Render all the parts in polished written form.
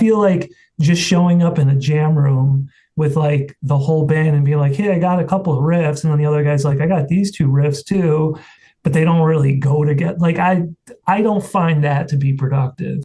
feel like just showing up in a jam room with like the whole band and being like, hey, I got a couple of riffs, and then the other guy's like, I got these two riffs too, but they don't really go together. Like I don't find that to be productive.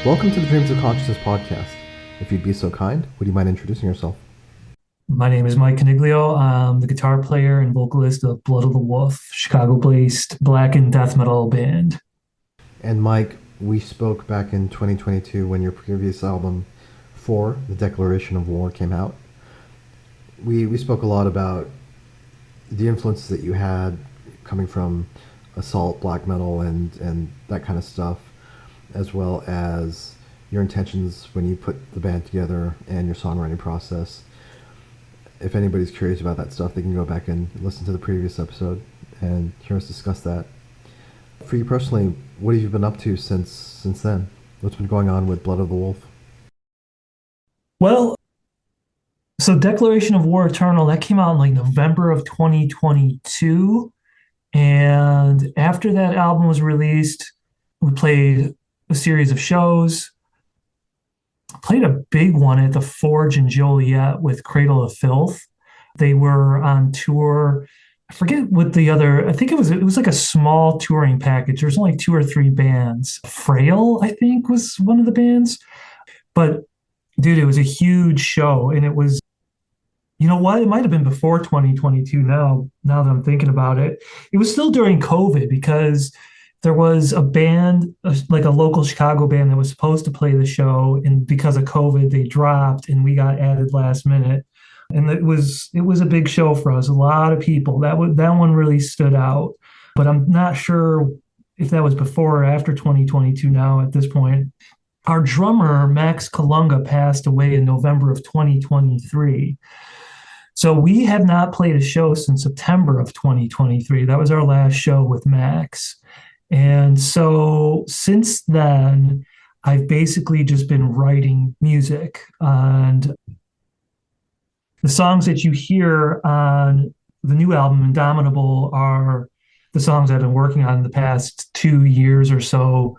Welcome to the Dreams of Consciousness podcast. If you'd be so kind, would you mind introducing yourself? My name is Mike Coniglio. I'm the guitar player and vocalist of Blood of the Wolf, Chicago-based black and death metal band. And Mike, we spoke back in 2022 when your previous album, 4, The Declaration of War, came out. We spoke a lot about the influences that you had coming from assault, black metal, and that kind of stuff, as well as your intentions when you put the band together and your songwriting process. If anybody's curious about that stuff, they can go back and listen to the previous episode and hear us discuss that. For you personally, what have you been up to since then? What's been going on with Blood of the Wolf? Well, so Declaration of War Eternal, that came out in like November of 2022. And after that album was released, we played a series of shows. Played a big one at the Forge in Joliet with Cradle of Filth. They were on tour. I forget what the other, I think it was like a small touring package. There's only two or three bands. Frail, I think, was one of the bands. But dude, it was a huge show. And it was, you know what? It might have been before 2022 now that I'm thinking about it. It was still during COVID because there was a band, like a local Chicago band that was supposed to play the show, and because of COVID, they dropped, and we got added last minute. And it was a big show for us. A lot of people. That one really stood out. But I'm not sure if that was before or after 2022 now at this point. Our drummer, Max Kalunga, passed away in November of 2023. So we have not played a show since September of 2023. That was our last show with Max. And so since then, I've basically just been writing music. And the songs that you hear on the new album, Indomitable, are the songs I've been working on in the past 2 years or so.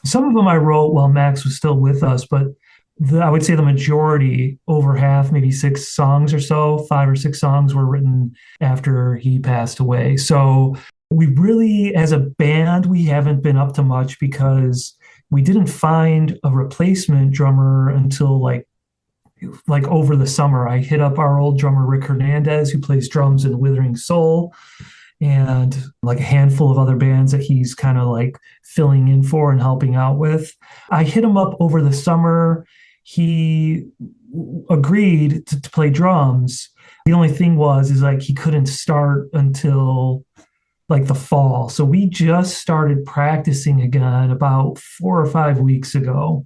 Some of them I wrote while Max was still with us, but I would say the majority, over half, maybe six songs or so, five or six songs were written after he passed away. So we really, as a band, we haven't been up to much because we didn't find a replacement drummer until like over the summer. I hit up our old drummer, Rick Hernandez, who plays drums in Withering Soul, and like a handful of other bands that he's kind of like filling in for and helping out with. I hit him up over the summer. He agreed to play drums. The only thing is like he couldn't start until like the fall. So we just started practicing again about 4 or 5 weeks ago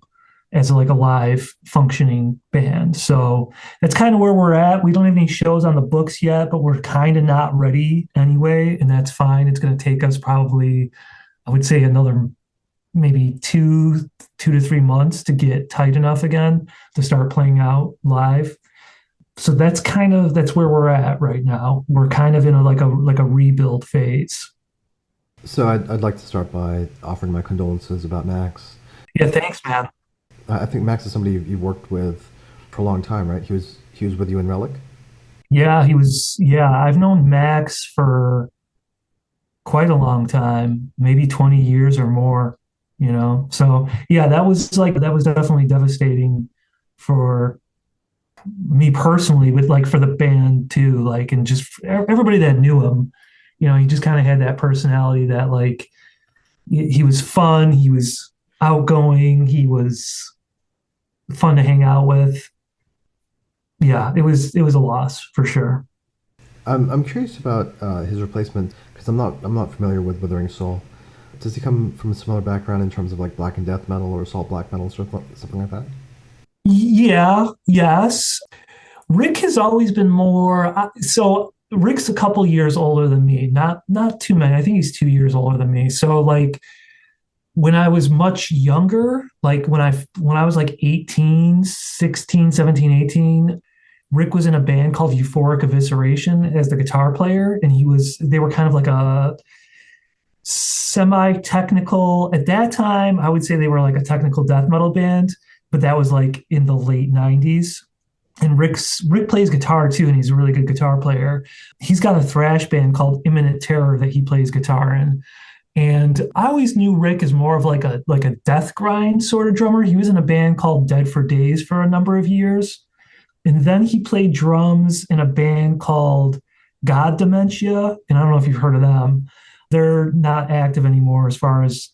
as like a live functioning band. So that's kind of where we're at. We don't have any shows on the books yet, but we're kind of not ready anyway, and that's fine. It's going to take us probably, I would say, another maybe 2 to 3 months to get tight enough again to start playing out live. So that's where we're at right now. We're kind of in a rebuild phase. So I'd like to start by offering my condolences about Max. Yeah, thanks, man. I think Max is somebody you've worked with for a long time, right? He was with you in Relic. Yeah, he was. Yeah, I've known Max for quite a long time, maybe 20 years or more, you know. So, yeah, that was definitely devastating for me personally, but like for the band too, like, and just everybody that knew him, you know, he just kind of had that personality that like he was fun, he was outgoing, he was fun to hang out with. Yeah, it was a loss for sure. I'm curious about his replacement because I'm not familiar with Withering Soul. Does he come from a similar background in terms of like black and death metal or assault black metal, something like that? Yeah, yes. Rick has always been more so Rick's a couple years older than me, not too many. I think he's 2 years older than me. So like when I was much younger, like when I was like 18, 16, 17, 18, Rick was in a band called Euphoric Evisceration as the guitar player, and they were kind of like a semi-technical at that time. I would say they were like a technical death metal band, but that was like in the late 90s. And Rick plays guitar too, and he's a really good guitar player. He's got a thrash band called Imminent Terror that he plays guitar in. And I always knew Rick as more of like a death grind sort of drummer. He was in a band called Dead for Days for a number of years. And then he played drums in a band called God Dementia. And I don't know if you've heard of them. They're not active anymore as far as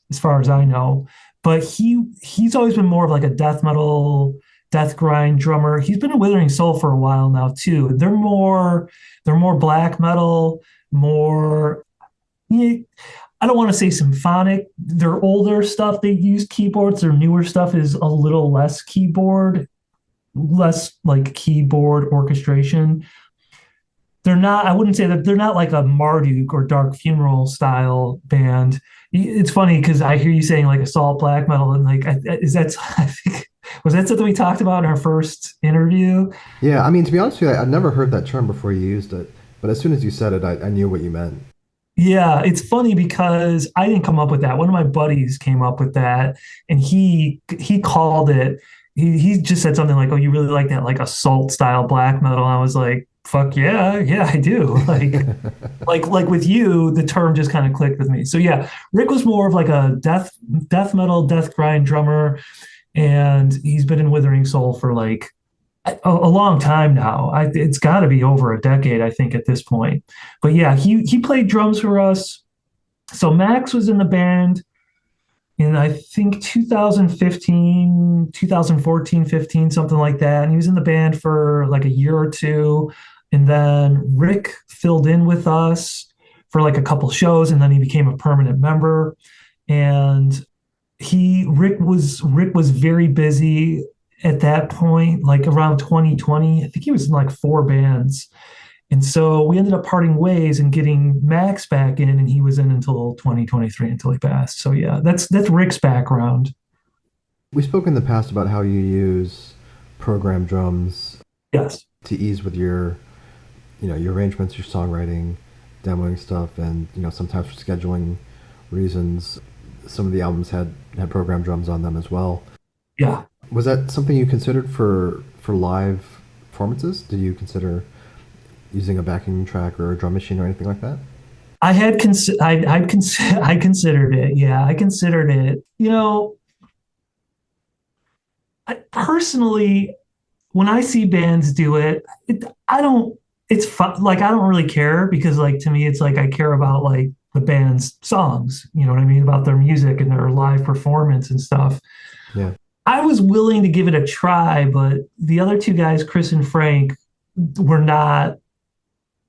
I know. But he's always been more of like a death metal, death grind drummer. He's been in Withering Soul for a while now too. They're more black metal, more, yeah, I don't want to say symphonic. Their older stuff, they use keyboards. Their newer stuff is a little less keyboard. less like keyboard orchestration. They're not, I wouldn't say that they're not like a Marduk or Dark Funeral style band. It's funny because I hear you saying like assault black metal, and like, is that, I think, was that something we talked about in our first interview? Yeah, I mean, to be honest with you, I'd never heard that term before you used it, but as soon as you said it, I knew what you meant. Yeah, it's funny because I didn't come up with that. One of my buddies came up with that, and he called it. He just said something like, "Oh, you really like that like assault style black metal?" I was like, "Fuck yeah, yeah, I do." Like with you, the term just kind of clicked with me. So yeah, Rick was more of like a death metal, death grind drummer, and he's been in Withering Soul for like a long time now. It's got to be over a decade, I think, at this point. But yeah, he played drums for us. So Max was in the band in I think 2015, 2014, 15, something like that. And he was in the band for like a year or two. And then Rick filled in with us for like a couple shows, and then he became a permanent member. And Rick was very busy at that point, like around 2020. I think he was in like four bands. And so we ended up parting ways and getting Max back in, and he was in until 2023 until he passed. So yeah, that's Rick's background. We spoke in the past about how you use program drums Yes. to ease with your arrangements, your songwriting, demoing stuff, and sometimes for scheduling reasons, some of the albums had program drums on them as well. Yeah. Was that something you considered for live performances? Did you consider using a backing track or a drum machine or anything like that? I had I considered it. Yeah, I considered it. Personally, when I see bands do I don't, it's fun. Like, I don't really care because, like, to me, it's like I care about like the band's songs, you know what I mean? About their music and their live performance and stuff. Yeah. I was willing to give it a try, but the other two guys, Chris and Frank, were not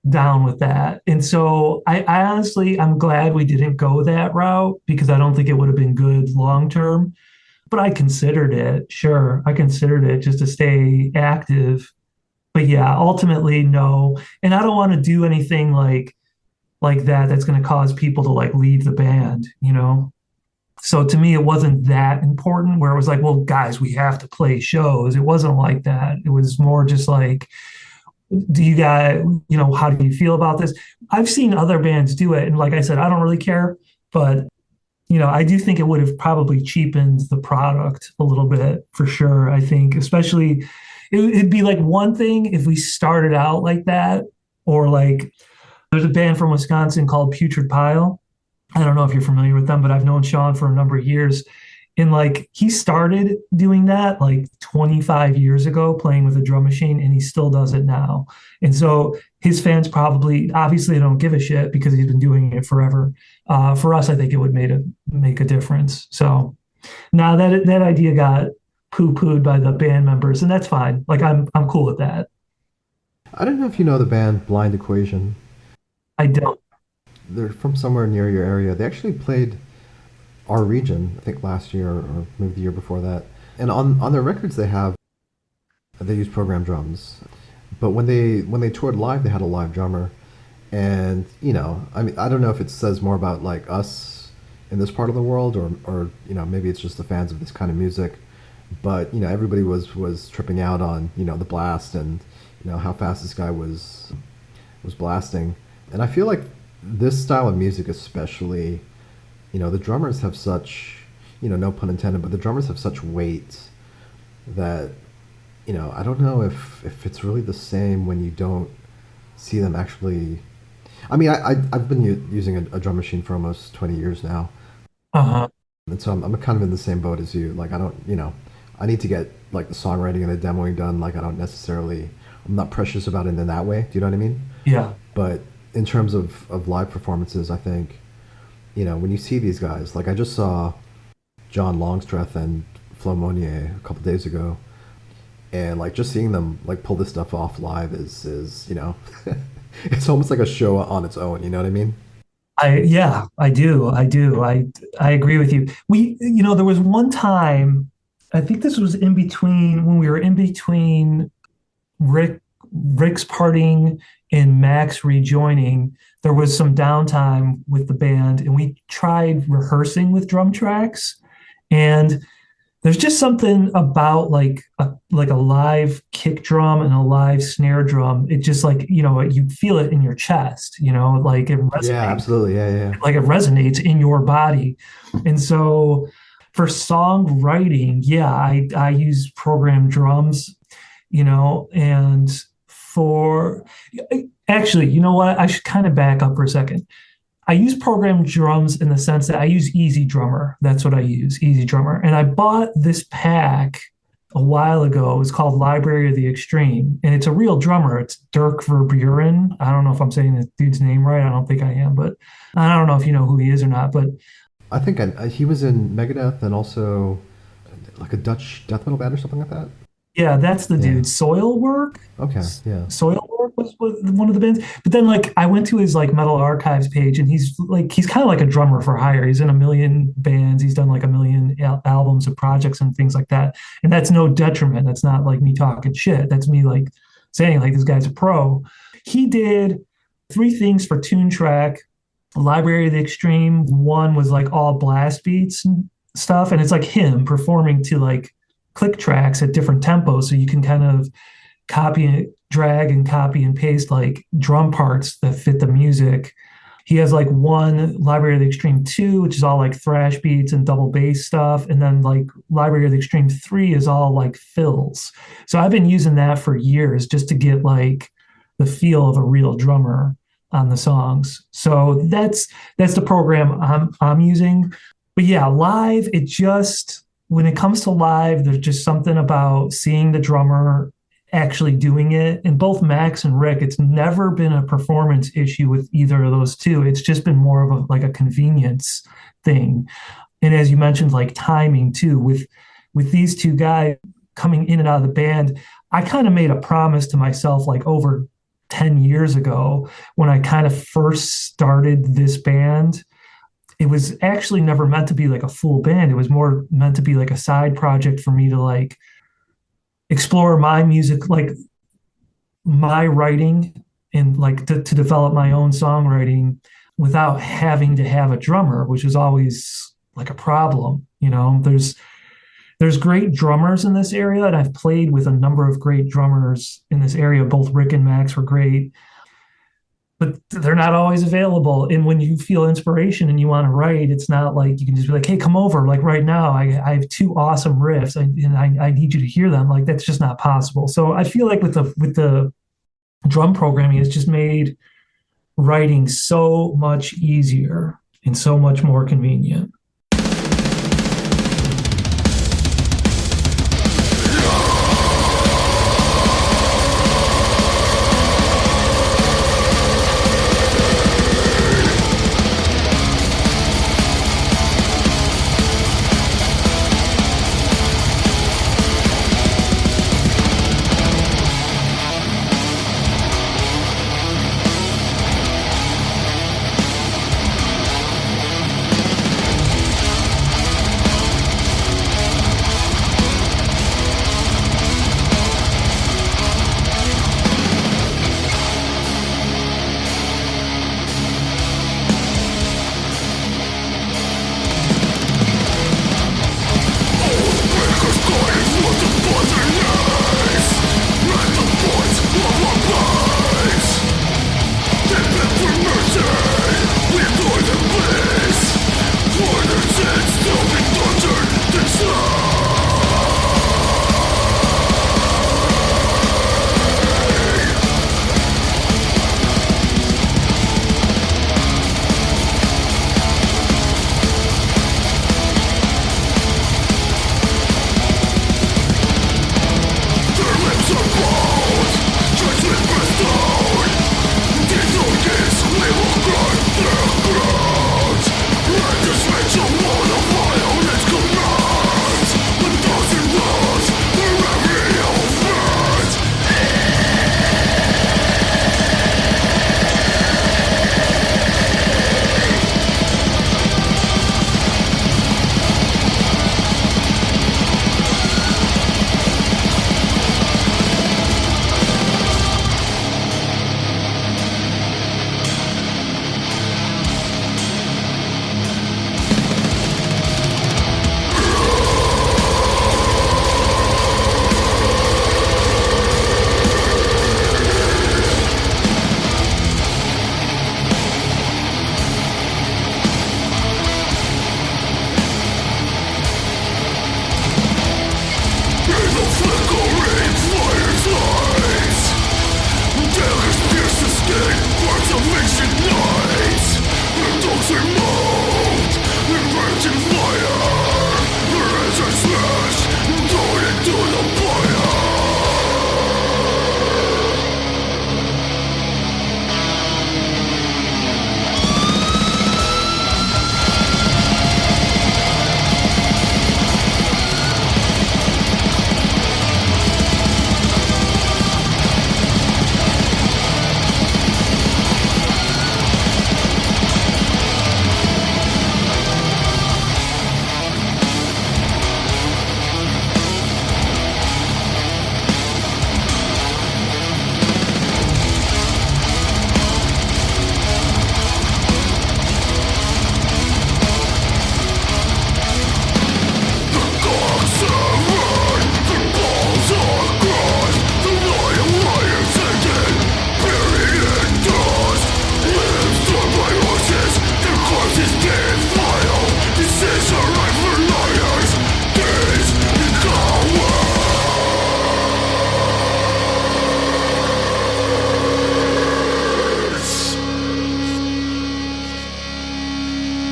down with that. And so I honestly, I'm glad we didn't go that route because I don't think it would have been good long term. But I considered it. Sure, I considered it just to stay active. But yeah, ultimately, no. And I don't want to do anything like that that's going to cause people to like leave the band. So to me, it wasn't that important where it was like, well, guys, we have to play shows. It wasn't like that. It was more just like, do you guys, how do you feel about this? I've seen other bands do it. And like I said, I don't really care, but I do think it would have probably cheapened the product a little bit for sure. I think, especially, it'd be like one thing if we started out like that, or like there's a band from Wisconsin called Putrid Pile. I don't know if you're familiar with them, but I've known Sean for a number of years. And like he started doing that like 25 years ago, playing with a drum machine, and he still does it now. And so his fans probably obviously don't give a shit because he's been doing it forever. For us, I think it would make a difference. So now that idea got poo-pooed by the band members, and that's fine. Like I'm cool with that. I don't know if you know the band Blind Equation. I don't. They're from somewhere near your area. They actually played our region, I think last year or maybe the year before that. And on their records they use program drums. But when they toured live, they had a live drummer. And I mean, I don't know if it says more about like us in this part of the world, or maybe it's just the fans of this kind of music. But everybody was tripping out on the blast and how fast this guy was blasting. And I feel like this style of music especially, the drummers have such, no pun intended, but the drummers have such weight that, I don't know if it's really the same when you don't see them actually. I mean, I've been using a drum machine for almost 20 years now. Uh-huh. And so I'm kind of in the same boat as you. Like, I don't, I need to get like the songwriting and the demoing done. Like, I'm not precious about it in that way. Do you know what I mean? Yeah. But in terms of live performances, I think, when you see these guys, like I just saw John Longstreth and Flo Monnier a couple days ago, and like just seeing them like pull this stuff off live is it's almost like a show on its own. You know what I mean? Yeah, I do. I agree with you. There was one time I think this was in between when we were in between Rick's parting and Max rejoining. There was some downtime with the band, and we tried rehearsing with drum tracks. And there's just something about like a live kick drum and a live snare drum. It just like, you feel it in your chest, like it Yeah, resonates, absolutely. Yeah, yeah. like it resonates in your body. And so for songwriting, yeah, I use programmed drums, and for actually, you know what? I should kind of back up for a second. I use programmed drums in the sense that I use Easy Drummer. That's what I use, Easy Drummer. And I bought this pack a while ago. It's called Library of the Extreme, and it's a real drummer. It's Dirk Verburen. I don't know if I'm saying the dude's name right. I don't think I am, but I don't know if you know who he is or not. But I think he was in Megadeth and also like a Dutch death metal band or something like that. yeah, that's the Yeah. dude. Soilwork. Okay. Yeah. Soilwork was one of the bands. But then like I went to his like Metal Archives page, and he's kind of like a drummer for hire. He's in a million bands. He's done like a million albums of projects and things like that. And that's no detriment. That's not like me talking shit. That's me like saying like this guy's a pro. He did three things for Tune Track, Library of the Extreme. One was like all blast beats and stuff, and it's like him performing to like click tracks at different tempos, so you can kind of drag and copy and paste like drum parts that fit the music. He has like one Library of the Extreme 2, which is all like thrash beats and double bass stuff. And then like Library of the Extreme 3 is all like fills. So I've been using that for years just to get like the feel of a real drummer on the songs. So that's the program I'm using. But yeah, live, when it comes to live, there's just something about seeing the drummer actually doing it. And both Max and Rick, it's never been a performance issue with either of those two. It's just been more of a convenience thing. And as you mentioned, like timing too, with these two guys coming in and out of the band, I kind of made a promise to myself like over 10 years ago when I kind of first started this band. It was actually never meant to be like a full band. It was more meant to be like a side project for me to like explore my music, like my writing, and like to develop my own songwriting without having to have a drummer, which is always like a problem. There's great drummers in this area, and I've played with a number of great drummers in this area. Both Rick and Max were great, but they're not always available. And when you feel inspiration and you want to write, it's not like you can just be like, hey, come over. Like right now, I have two awesome riffs, and I need you to hear them. Like that's just not possible. So I feel like with the drum programming, it's just made writing so much easier and so much more convenient.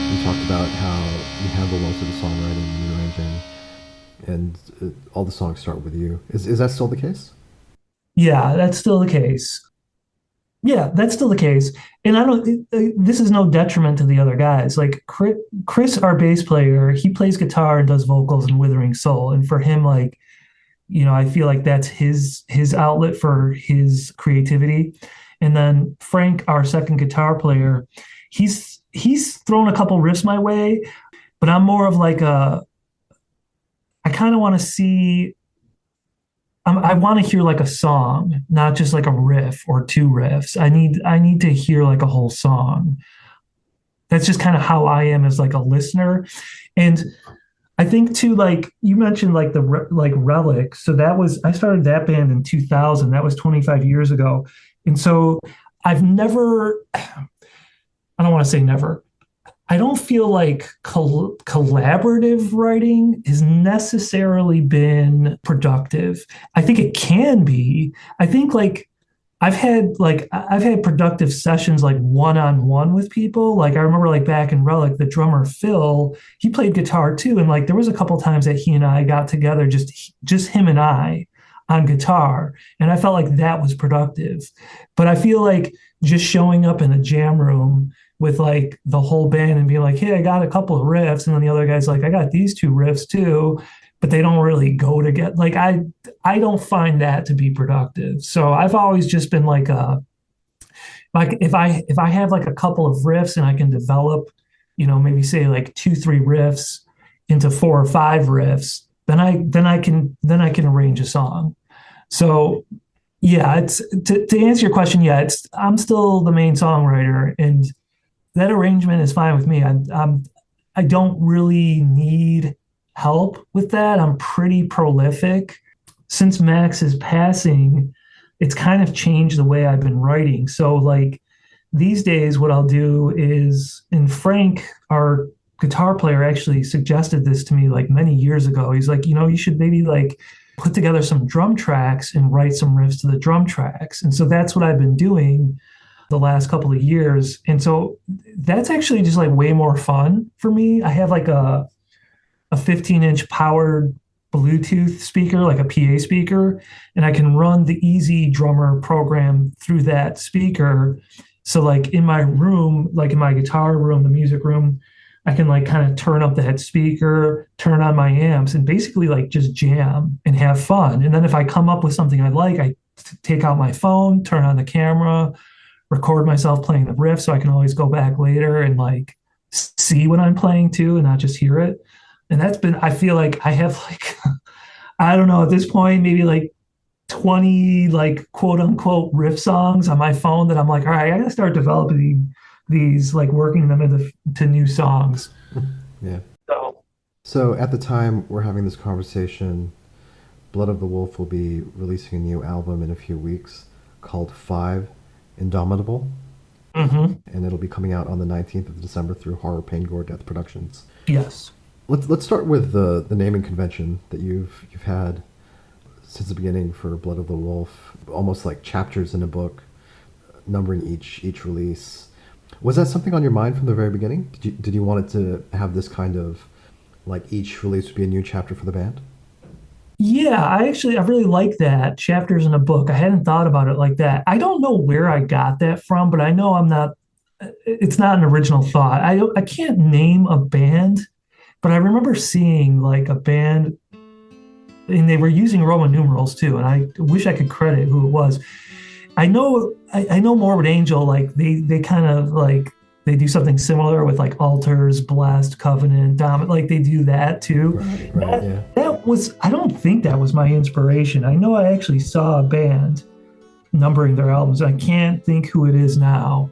We talked about how you handle most of the songwriting and arranging, and all the songs start with you. Is that still the case? Yeah, that's still the case. Yeah, that's still the case. And I don't, this is no detriment to the other guys. Like Chris, our bass player, he plays guitar and does vocals in Withering Soul. And for him, like, I feel like that's his outlet for his creativity. And then Frank, our second guitar player, he's thrown a couple riffs my way, but I'm more of like I kind of want to see I want to hear like a song, not just like a riff or two riffs. I need to hear like a whole song. That's just kind of how I am as like a listener. And I think too, like you mentioned, like like Relic. So that was I started that band in 2000. That was 25 years ago, and so I've never. I don't want to say never. I don't feel like collaborative writing has necessarily been productive. I think it can be. I think I've had productive sessions like one on one with people. Like I remember like back in Relic, the drummer Phil, he played guitar too, and like there was a couple times that he and I got together, just him and I on guitar, and I felt like that was productive. But I feel like just showing up in a jam room with like the whole band and being like, hey, I got a couple of riffs, and then the other guy's like, I got these two riffs too, but they don't really go together. Like I don't find that to be productive. So I've always just been like if I have like a couple of riffs and I can develop, maybe say like two, three riffs into four or five riffs, then I can arrange a song. So yeah, it's to answer your question, yeah, it's I'm still the main songwriter, and that arrangement is fine with me. I don't really need help with that. I'm pretty prolific. Since Max's passing, it's kind of changed the way I've been writing. So like these days, what I'll do is, and Frank, our guitar player, actually suggested this to me like many years ago. He's like, you should maybe like put together some drum tracks and write some riffs to the drum tracks. And so that's what I've been doing the last couple of years. And so that's actually just like way more fun for me. I have like a 15-inch powered Bluetooth speaker, like a PA speaker, and I can run the Easy Drummer program through that speaker. So like in my room, like in my guitar room, the music room, I can like kind of turn up that speaker, turn on my amps, and basically like just jam and have fun. And then if I come up with something I like, I take out my phone, turn on the camera, record myself playing the riff so I can always go back later and like see what I'm playing too and not just hear it. And I feel like I have like, I don't know, at this point, maybe like 20 like quote unquote riff songs on my phone that I'm like, all right, I gotta start developing these, like working them into to new songs. Yeah. So, So at the time we're having this conversation, Blood of the Wolf will be releasing a new album in a few weeks called Five Indomitable, mhm. and it'll be coming out on the 19th of December through Horror Pain Gore Death Productions. Yes. Let's start with the naming convention that you've had since the beginning for Blood of the Wolf, almost like chapters in a book, numbering each release. Was that something on your mind from the very beginning? Did you want it to have this kind of like each release would be a new chapter for the band? Yeah, I really like that. Chapters in a book. I hadn't thought about it like that. I don't know where I got that from, but I know it's not an original thought. I can't name a band, but I remember seeing like a band and they were using Roman numerals too, and I wish I could credit who it was. I know Morbid Angel, like they kind of like they do something similar with like altars, blessed, covenant, dominant, like they do that too. Right, yeah. That was I don't think that was my inspiration. I know I actually saw a band numbering their albums. I can't think who it is now.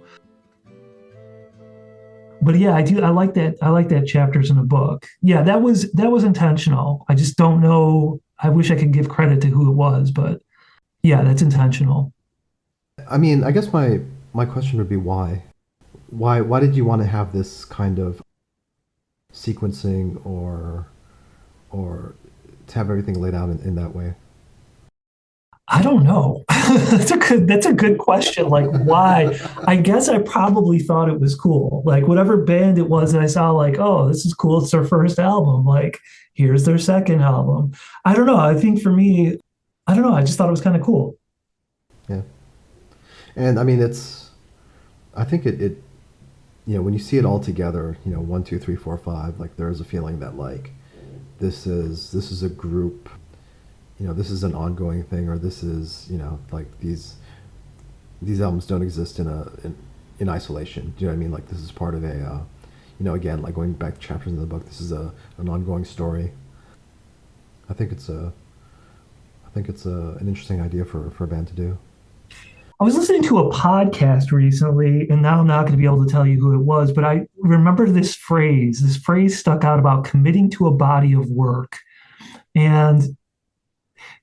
But yeah, I do. I like that. I like that chapters in a book. Yeah, that was intentional. I just don't know. I wish I could give credit to who it was, but yeah, that's intentional. I mean, I guess my question would be why? Why did you want to have this kind of sequencing or to have everything laid out in that way? I don't know. That's a good question. Like why? I guess I probably thought it was cool. Like whatever band it was, and I saw like, oh, this is cool. It's their first album. Like here's their second album. I don't know. I think for me, I don't know. I just thought it was kind of cool. Yeah, and I mean I think it when you see it all together, one, two, three, four, five, like there is a feeling that like this is a group, this is an ongoing thing, or this is like these albums don't exist in isolation. Do you know what I mean? Like this is part of a again, like going back chapters in the book, this is an ongoing story. I think it's an interesting idea for a band to do. I was listening to a podcast recently, and now I'm not going to be able to tell you who it was, but I remember this phrase. This phrase stuck out about committing to a body of work. And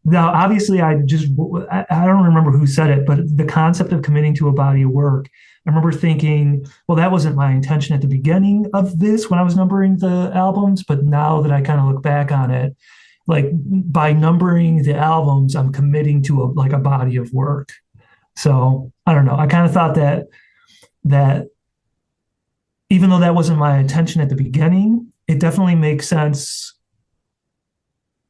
now, obviously, I don't remember who said it, but the concept of committing to a body of work, I remember thinking, well, that wasn't my intention at the beginning of this when I was numbering the albums, but now that I kind of look back on it, like by numbering the albums, I'm committing to a body of work. So I don't know. I kind of thought that even though that wasn't my intention at the beginning, it definitely makes sense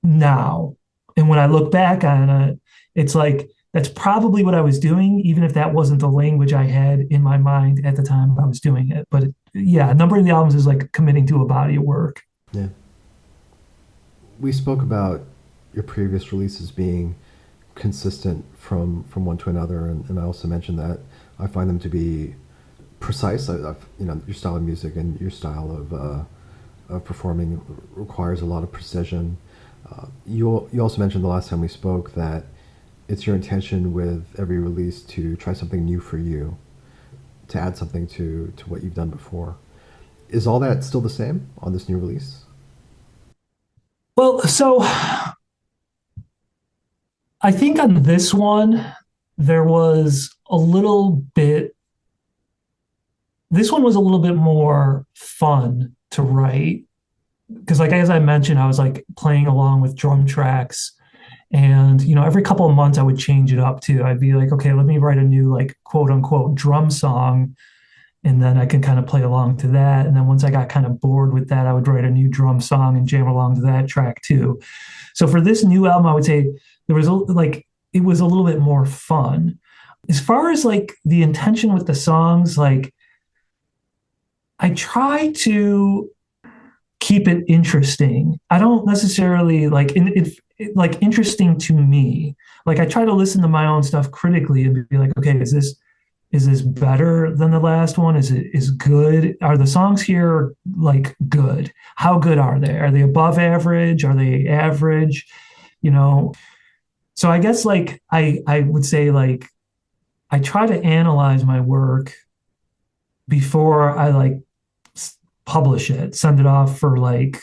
now. And when I look back on it, it's like that's probably what I was doing, even if that wasn't the language I had in my mind at the time I was doing it. But yeah, numbering the albums is like committing to a body of work. Yeah. We spoke about your previous releases being consistent from one to another, and I also mentioned that I find them to be precise. Your style of music and your style of performing requires a lot of precision. You also mentioned the last time we spoke that it's your intention with every release to try something new for you, to add something to what you've done before. Is all that still the same on this new release? Well, so I think on this one, there was a little bit, this one was a little bit more fun to write. Because, like, as I mentioned, I was like playing along with drum tracks. And, every couple of months I would change it up too. I'd be like, okay, let me write a new, like, quote unquote drum song. And then I can kind of play along to that. And then once I got kind of bored with that, I would write a new drum song and jam along to that track too. So for this new album, I would say there was like it was a little bit more fun. As far as like the intention with the songs, like I try to keep it interesting. I don't necessarily like like interesting to me. Like I try to listen to my own stuff critically and be like, okay, is this better than the last one? Is it is good? Are the songs here like good? How good are they? Are they above average? Are they average? You know. So I guess like I would say like I try to analyze my work before I like publish it, send it off for like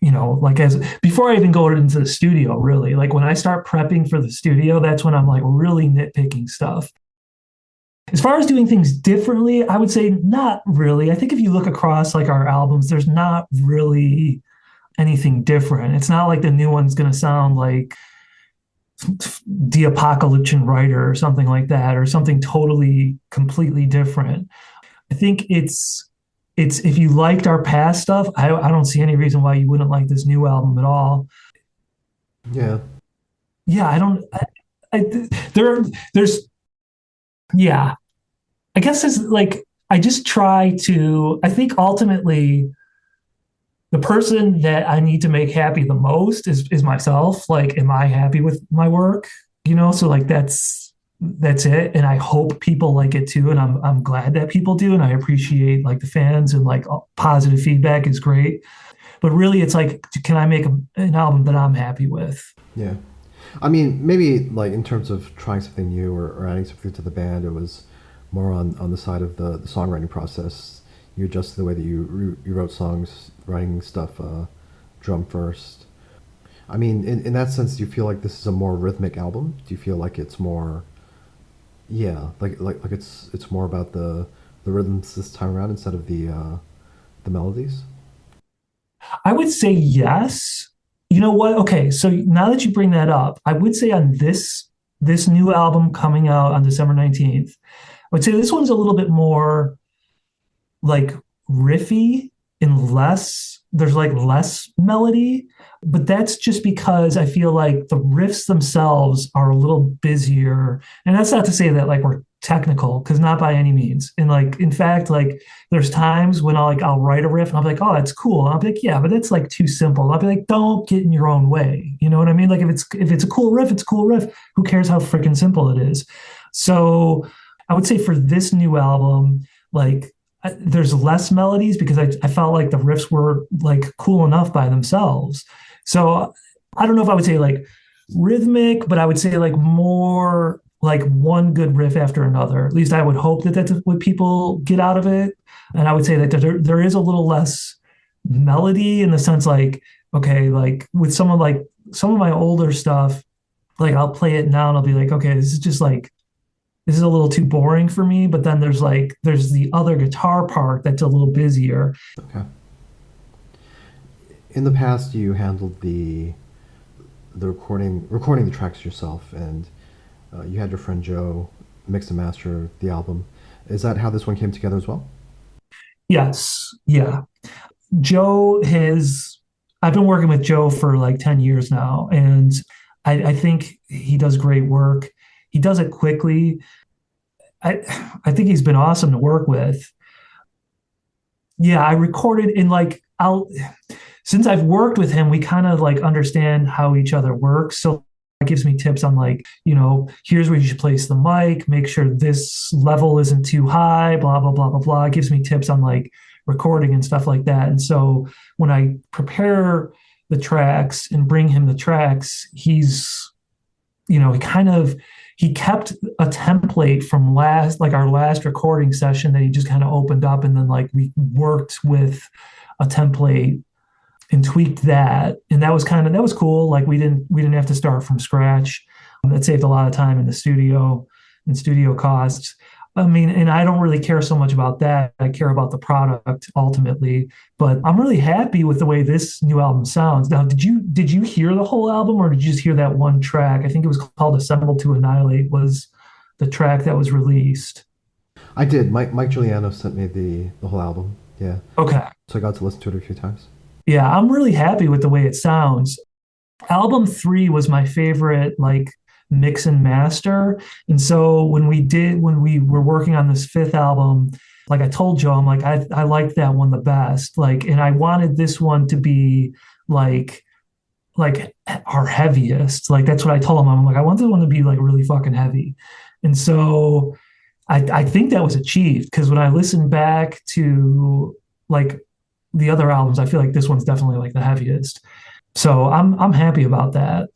like as before I even go into the studio, really. Like when I start prepping for the studio, that's when I'm like really nitpicking stuff. As far as doing things differently, I would say not really. I think if you look across like our albums, there's not really anything different. It's not like the new one's going to sound like the Apocalyptic Writer or something like that, or something totally completely different. I think it's if you liked our past stuff, I don't see any reason why you wouldn't like this new album at all. Yeah. Yeah, I don't. There's yeah. I guess it's like I just try to. I think ultimately the person that I need to make happy the most is myself. Like, am I happy with my work? So like that's it. And I hope people like it too. And I'm glad that people do. And I appreciate like the fans and like positive feedback is great. But really, it's like, can I make an album that I'm happy with? Yeah. I mean, maybe like in terms of trying something new or adding something to the band, it was more on the side of the songwriting process. You adjusted the way that you wrote songs, writing stuff drum first. I mean, in that sense, do you feel like this is a more rhythmic album? Do you feel like it's more, yeah, like it's more about the rhythms this time around instead of the melodies? I would say yes. You know what? Okay, so now that you bring that up, I would say on this new album coming out on December 19th, I would say this one's a little bit more like riffy and less there's like less melody, but that's just because I feel like the riffs themselves are a little busier. And that's not to say that like we're technical, because not by any means. And like in fact, like there's times when I'll write a riff and I'll be like, oh, that's cool. And I'll be like, yeah, but that's like too simple. I'll be like, don't get in your own way. You know what I mean? Like if it's a cool riff, it's a cool riff. Who cares how freaking simple it is? So I would say for this new album, like there's less melodies because I felt like the riffs were like cool enough by themselves. So I don't know if I would say like rhythmic, but I would say like more like one good riff after another. At least I would hope that that's what people get out of it. And I would say that there is a little less melody in the sense like, okay, like with some of my older stuff, like I'll play it now and I'll be like, okay, this is a little too boring for me. But then there's the other guitar part that's a little busier. Okay. In the past, you handled the recording the tracks yourself, and you had your friend Joe mix and master the album. Is that how this one came together as well? Yes. Yeah. Joe has, I've been working with Joe for like 10 years now, and I think he does great work. He does it quickly. I think he's been awesome to work with. Yeah, I recorded in like since I've worked with him, we kind of like understand how each other works. So it gives me tips on like, here's where you should place the mic, make sure this level isn't too high, blah, blah, blah, blah, blah. It gives me tips on like recording and stuff like that. And so when I prepare the tracks and bring him the tracks, he kept a template from our last recording session that he just kind of opened up, and then like we worked with a template and tweaked that. And that was cool. Like we didn't have to start from scratch. That saved a lot of time in the studio and studio costs. I mean, and I don't really care so much about that. I care about the product ultimately, but I'm really happy with the way this new album sounds. Now, did you hear the whole album, or did you just hear that one track? I think it was called Assemble to Annihilate was the track that was released. I did. Mike Giuliano sent me the whole album. Yeah. Okay. So I got to listen to it a few times. Yeah, I'm really happy with the way it sounds. Album 3 was my favorite, like mix and master. And so when we were working on this 5th album, like I told Joe, I'm like, I liked that one the best. Like, and I wanted this one to be like our heaviest. Like, that's what I told him. I'm like, I want this one to be like really fucking heavy. And so I think that was achieved, because when I listen back to like the other albums, I feel like this one's definitely like the heaviest. So I'm happy about that.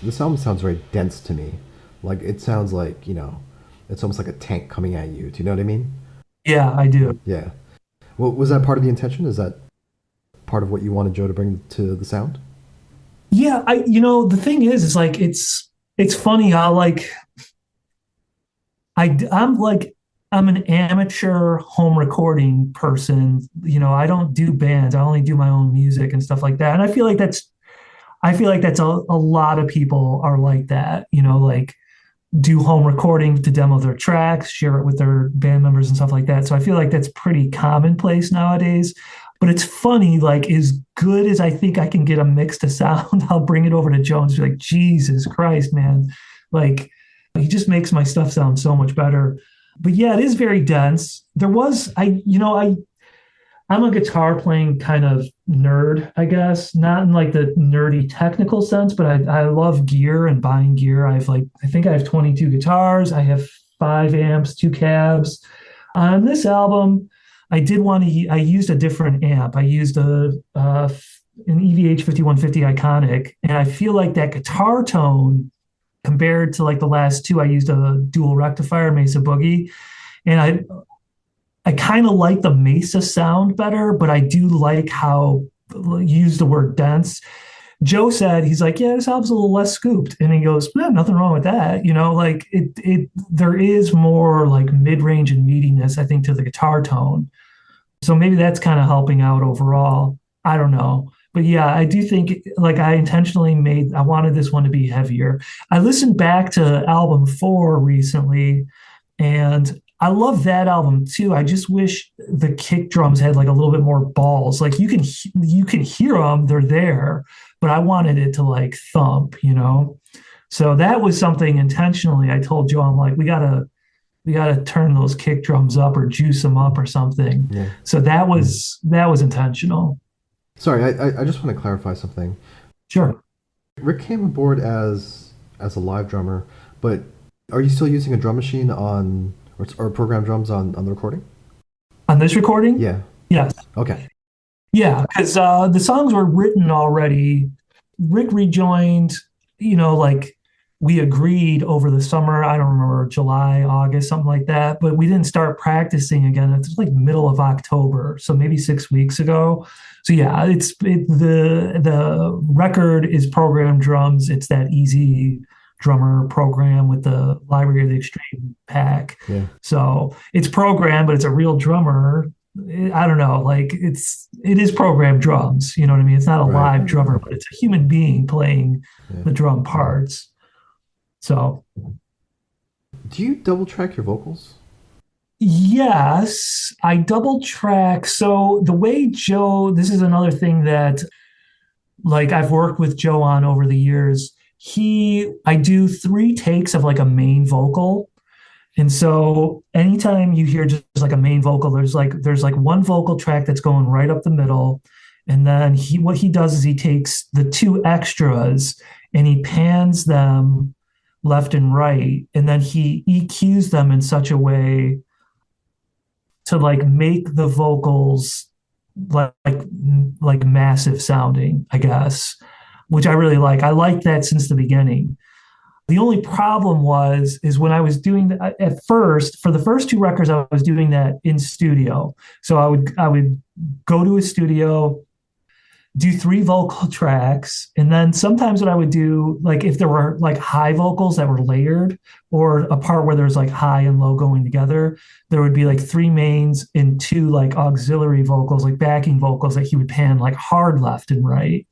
this album sounds very dense to me. Like it sounds like it's almost like a tank coming at you. Do you know what I mean? Yeah, I do. Yeah. Well, was that part of the intention? Is that part of what you wanted Joe to bring to the sound? Yeah, the thing is like it's funny how like I'm like I'm an amateur home recording person. I don't do bands. I only do my own music and stuff like that. And I feel like that's a lot of people are like that. Like do home recording to demo their tracks, share it with their band members and stuff like that. So I feel like that's pretty commonplace nowadays. But it's funny, like as good as I think I can get a mix to sound, I'll bring it over to Jones. Be like, Jesus Christ, man! Like he just makes my stuff sound so much better. But yeah, it is very dense. There was I'm a guitar playing kind of nerd, I guess, not in like the nerdy technical sense, but I love gear and buying gear. I think I have 22 guitars. I have 5 amps, 2 cabs. On this album, I used a different amp. I used an EVH 5150 Iconic, and I feel like that guitar tone compared to like the last two, I used a dual rectifier Mesa Boogie, and I kind of like the Mesa sound better, but I do like how you use the word dense. Joe said he's like, yeah, this album's a little less scooped, and he goes, nothing wrong with that. Like it there is more like mid range and meatiness, I think, to the guitar tone. So maybe that's kind of helping out overall. I don't know. But yeah, I do think like I wanted this one to be heavier. I listened back to album 4 recently, and I love that album too. I just wish the kick drums had like a little bit more balls. Like you can hear them, they're there, but I wanted it to like thump. So that was something intentionally I told Joe, I'm like, we gotta turn those kick drums up or juice them up or something. Yeah. So that was intentional. Sorry, I just want to clarify something. Sure. Rick came aboard as a live drummer, but are you still using a drum machine or program drums on the recording? On this recording? Yeah. Yes. Okay. Yeah, because the songs were written already. Rick rejoined, like we agreed over the summer. I don't remember, July, August, something like that. But we didn't start practicing again. It's like middle of October, so maybe 6 weeks ago. So yeah, the record is programmed drums. It's that easy drummer program with the Library of the Extreme pack. Yeah. So it's programmed, but it's a real drummer. I don't know, like it is programmed drums. You know what I mean? It's not a Right. live drummer, but it's a human being playing Yeah. the drum parts. So Do you double track your vocals? yes, I double track. So the way Joe, this is another thing that like I've worked with Joe on over the years. I do 3 takes of like a main vocal. And so anytime you hear just like a main vocal, there's like one vocal track that's going right up the middle. And then what he does is he takes the 2 extras and he pans them left and right, and then he EQs them in such a way to like make the vocals like massive sounding, I guess, which I really like. I liked that since the beginning. The only problem is when I was doing that at first, for the first 2 records, I was doing that in studio. So I would go to a studio, do 3 vocal tracks, and then sometimes what I would do, like if there were like high vocals that were layered, or a part where there's like high and low going together, there would be like 3 mains and 2 like auxiliary vocals, like backing vocals that he would pan like hard left and right.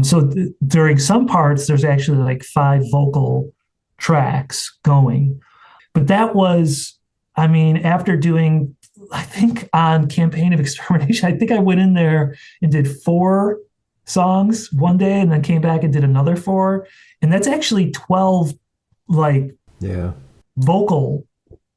So during some parts, there's actually like 5 vocal tracks going. But that was, I mean, after doing, I think on Campaign of Extermination, I think I went in there and did 4 songs one day and then came back and did another 4. And that's actually 12 like Yeah. vocal,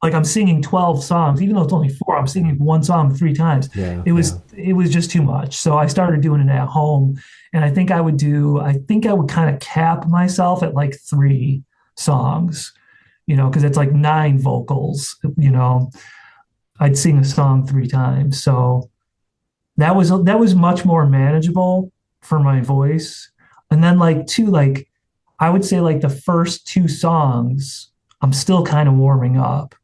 like I'm singing 12 songs, even though it's only 4, I'm singing one song 3 times. Yeah. It was Yeah. it was just too much. So I started doing it at home. And I think I would kind of cap myself at like 3 songs, because it's like 9 vocals. I'd sing a song 3 times. So that was much more manageable for my voice. And then like too, like I would say like the first two songs, I'm still kind of warming up.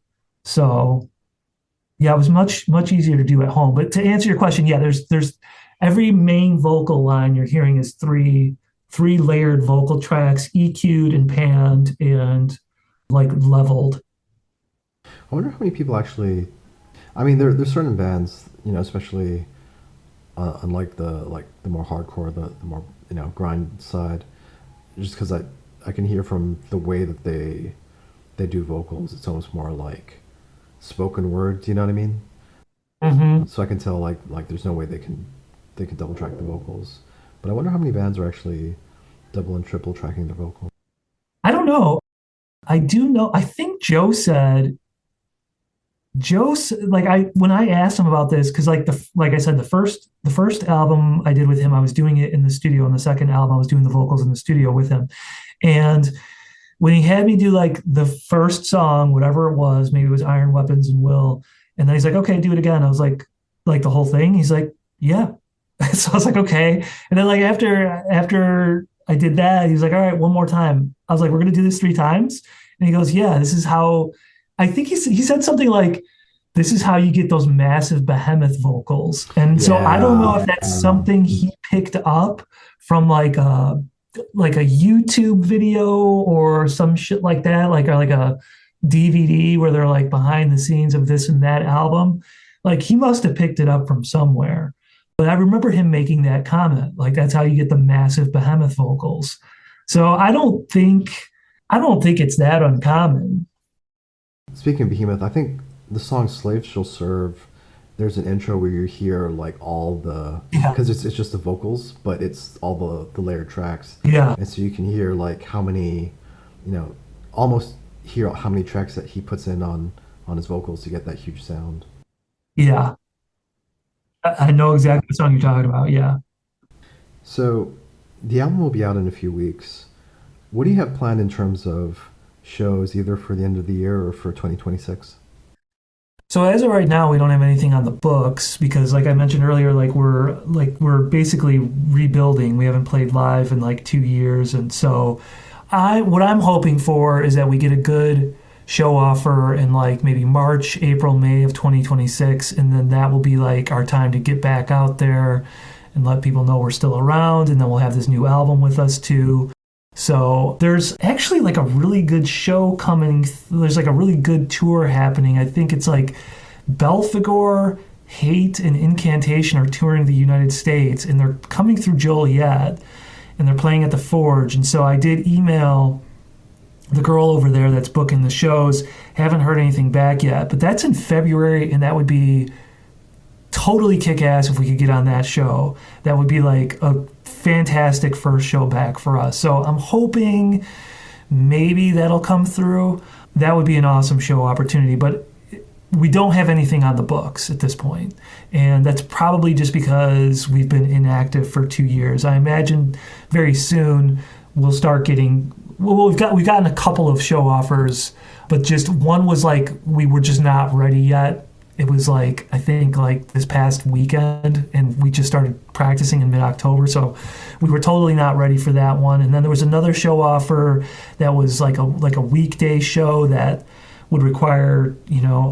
So yeah, it was much easier to do at home. But to answer your question, yeah, there's every main vocal line you're hearing is three layered vocal tracks, EQ'd and panned and like leveled. I wonder how many people actually. I mean, there's certain bands, especially unlike the more hardcore, the more grind side. Just because I can hear from the way that they do vocals, it's almost more like spoken word. Do you know what I mean? Mm-hmm. So I can tell like there's no way they can double track the vocals. But I wonder how many bands are actually double and triple tracking their vocals. I don't know. I do know. I think like I when I asked him about this because like I said the first album I did with him I was doing it in the studio and the second album I was doing the vocals in the studio with him and when he had me do like the first song whatever it was maybe it was Iron Weapons and Will and then he's like okay do it again I was like the whole thing he's like yeah so I was like okay and then like after I did that he was like all right one more time I was like we're gonna do this three times and he goes yeah this is how I think he said something like, "This is how you get those massive behemoth vocals." And so I don't know if Yeah. that's something he picked up from like a YouTube video or some shit like that, or like a DVD where they're like behind the scenes of this and that album. Like he must have picked it up from somewhere. But I remember him making that comment, like that's how you get the massive behemoth vocals. So I don't think it's that uncommon. Speaking of Behemoth, I think the song "Slave Shall Serve." There's an intro where you hear like all the Yeah. because it's just the vocals, but it's all the layered tracks, Yeah. and so you can hear like how many, you know, almost hear how many tracks that he puts in on his vocals to get that huge sound. Yeah. I know exactly the song you're talking about. Yeah. So the album will be out in a few weeks. What do you have planned in terms of shows, either for the end of the year or for 2026? So as of right now, we don't have anything on the books because, like I mentioned earlier, like we're basically rebuilding. We haven't played live in like 2 years, and so what I'm hoping for is that we get a good show offer in like maybe March, April, May of 2026, and then that will be like our time to get back out there and let people know we're still around, and then we'll have this new album with us too. So there's actually like a really good show coming. There's like a really good tour happening. I think it's like Belphegor, Hate, and Incantation are touring the United States, and they're coming through Joliet, and they're playing at the Forge. And so I did email the girl over there that's booking the shows. Haven't heard anything back yet, but that's in February, and that would be totally kick ass if we could get on that show. That would be like a fantastic first show back for us. So I'm hoping maybe that'll come through. That would be an awesome show opportunity, but we don't have anything on the books at this point. And that's probably just because we've been inactive for 2 years. I imagine very soon we'll start getting we've gotten a couple of show offers, but just one was like we were just not ready yet. It was like I think like this past weekend, and we just started practicing in mid-October, so we were totally not ready for that one. And then there was another show offer that was like a weekday show that would require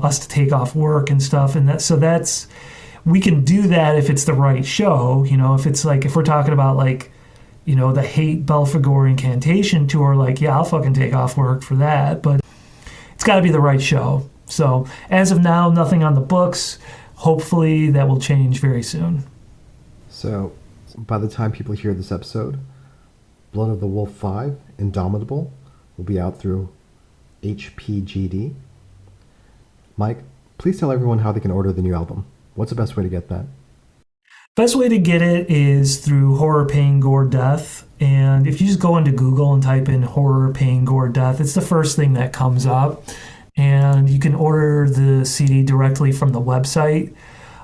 us to take off work and stuff, and that's we can do that if it's the right show. If it's like if we're talking about like the Hate Belphegor Incantation tour, like yeah, I'll fucking take off work for that, but it's got to be the right show. So as of now, nothing on the books. Hopefully that will change very soon. So by the time people hear this episode, Blood of the Wolf 5, Indomitable, will be out through HPGD. Mike, please tell everyone how they can order the new album. What's the best way to get that? Best way to get it is through Horror, Pain, Gore, Death. And if you just go into Google and type in Horror, Pain, Gore, Death, it's the first thing that comes up. And you can order the CD directly from the website.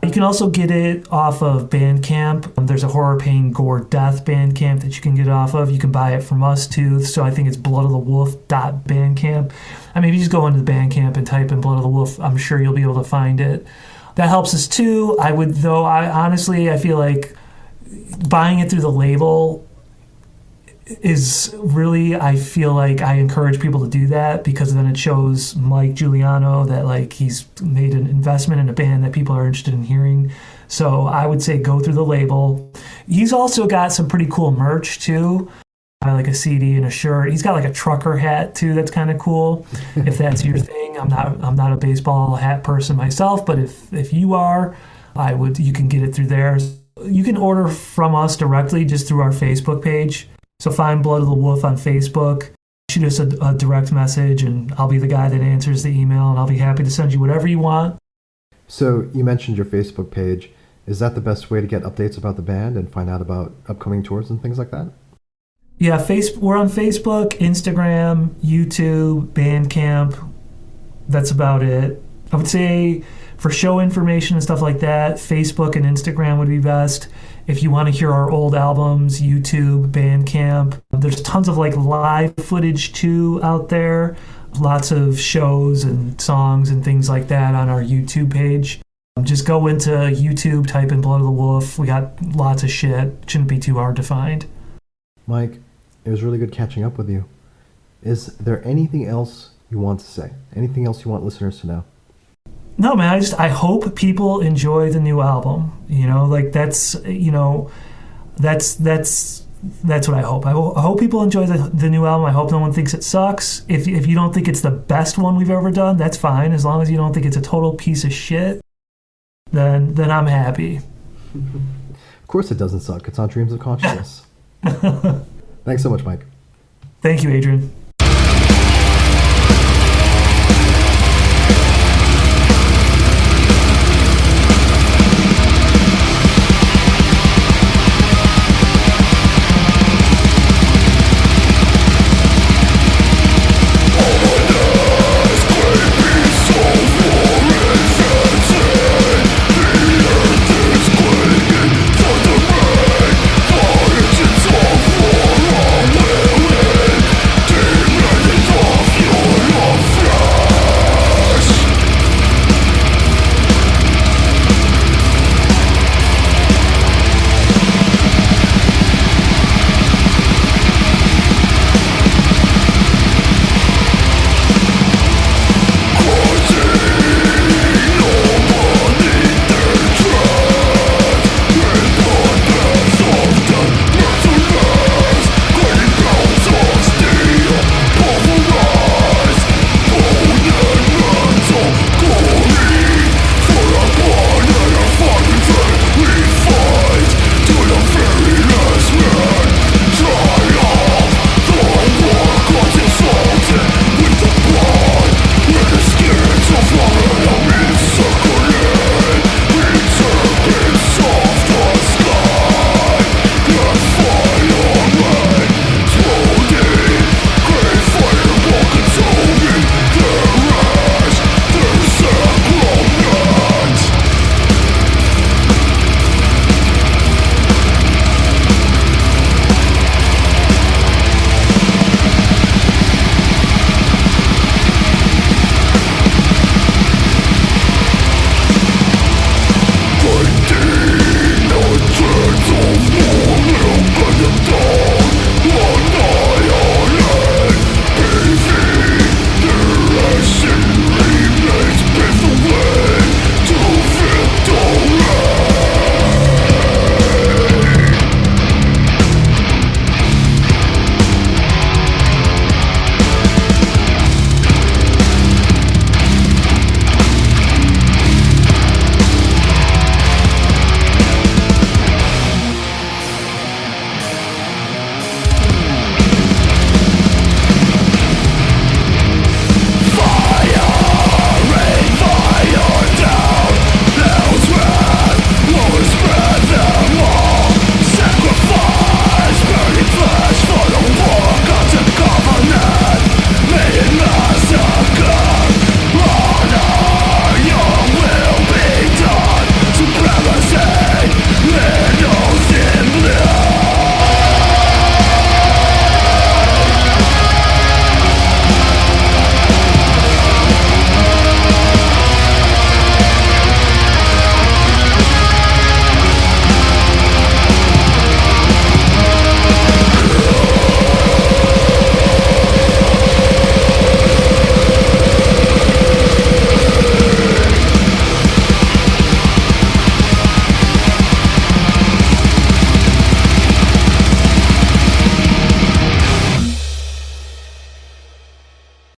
You can also get it off of Bandcamp. There's a Horror, Pain, Gore, Death Bandcamp that you can get it off of. You can buy it from us too. So I think it's bloodofthewolf.bandcamp. I mean, if you just go into the Bandcamp and type in Blood of the Wolf, I'm sure you'll be able to find it. That helps us too. I honestly, I feel like buying it through the label is really, I feel like I encourage people to do that because then it shows Mike Giuliano that like he's made an investment in a band that people are interested in hearing. So I would say go through the label. He's also got some pretty cool merch too. Like a CD and a shirt. He's got like a trucker hat too. That's kind of cool. If that's your thing, I'm not a baseball hat person myself, but if you are, you can get it through there. You can order from us directly just through our Facebook page. So find Blood of the Wolf on Facebook. Shoot us a direct message, and I'll be the guy that answers the email, and I'll be happy to send you whatever you want. So you mentioned your Facebook page. Is that the best way to get updates about the band and find out about upcoming tours and things like that? Yeah, we're on Facebook, Instagram, YouTube, Bandcamp. That's about it. I would say for show information and stuff like that, Facebook and Instagram would be best. If you want to hear our old albums, YouTube, Bandcamp. There's tons of like live footage too out there. Lots of shows and songs and things like that on our YouTube page. Just go into YouTube, type in Blood of the Wolf. We got lots of shit. Shouldn't be too hard to find. Mike, it was really good catching up with you. Is there anything else you want to say? Anything else you want listeners to know? No, man, I hope people enjoy the new album. Like that's what I hope. I hope people enjoy the new album. I hope no one thinks it sucks. If you don't think it's the best one we've ever done, that's fine. As long as you don't think it's a total piece of shit, then I'm happy. Of course it doesn't suck. It's on Dreams of Consciousness. Thanks so much, Mike. Thank you, Adrian.